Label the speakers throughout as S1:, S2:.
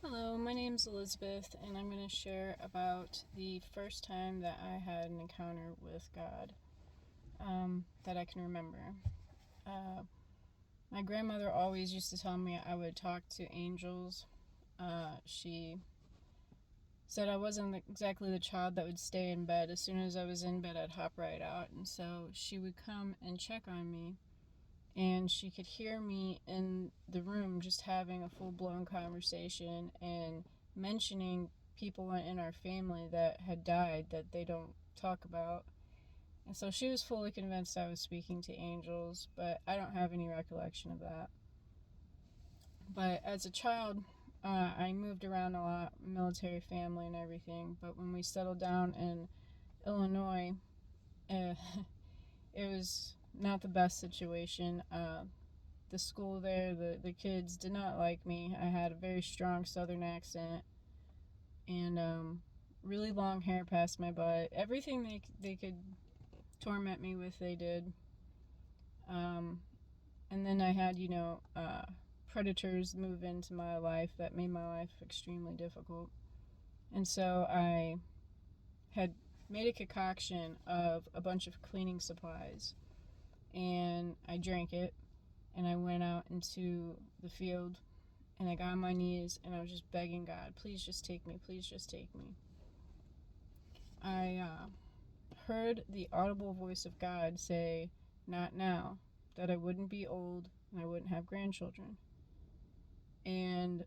S1: Hello, my name's Elizabeth, and I'm going to share about the first time that I had an encounter with God that I can remember. Uh, my grandmother always used to tell me I would talk to angels. She said I wasn't exactly the child that would stay in bed. As soon as I was in bed, I'd hop right out, and so she would come and check on me. And she could hear me in the room just having a full blown conversation and mentioning people in our family that had died that they don't talk about. And so she was fully convinced I was speaking to angels, but I don't have any recollection of that. But as a child, I moved around a lot, military family and everything. But when we settled down in Illinois, uh, it was not the best situation. The school there, the kids did not like me. I had a very strong southern accent and really long hair past my butt. Everything they could torment me with, they did. Um, and then I had, predators move into my life that made my life extremely difficult. And so I had made a concoction of a bunch of cleaning supplies and I drank it and I went out into the field and I got on my knees and I was just begging God, please just take me, please just take me. I heard the audible voice of God say, not now, that I wouldn't be old and I wouldn't have grandchildren. And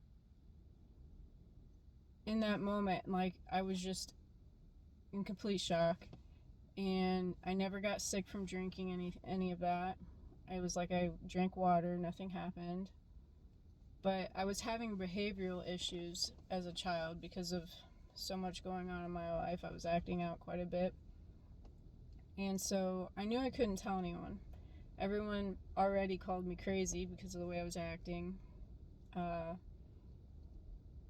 S1: in that moment, I was just in complete shock. And I never got sick from drinking any of that. It was like I drank water, nothing happened. But I was having behavioral issues as a child because of so much going on in my life. I was acting out quite a bit. And so I knew I couldn't tell anyone. Everyone already called me crazy because of the way I was acting. Uh,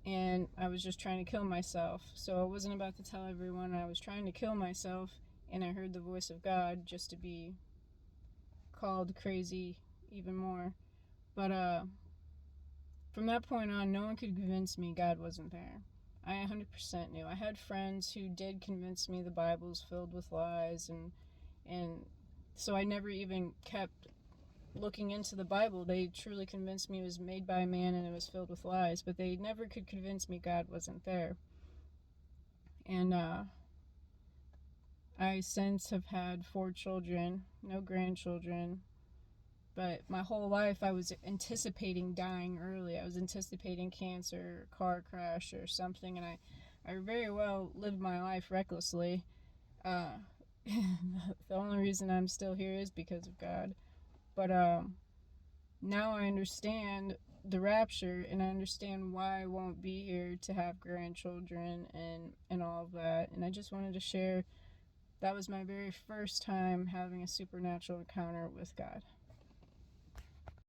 S1: and I was just trying to kill myself. So I wasn't about to tell everyone I was trying to kill myself. And I heard the voice of God just to be called crazy even more. But from that point on, no one could convince me God wasn't there. I 100% knew. I had friends who did convince me the Bible's filled with lies, and so I never even kept looking into the Bible. They truly convinced me it was made by man and it was filled with lies, but they never could convince me God wasn't there. And I since have had 4 children, no grandchildren, but my whole life I was anticipating dying early. I was anticipating cancer, car crash, or something, and I very well lived my life recklessly. Uh, the only reason I'm still here is because of God. But now I understand the rapture, and I understand why I won't be here to have grandchildren and all of that. And I just wanted to share that was my very first time having a supernatural encounter with God.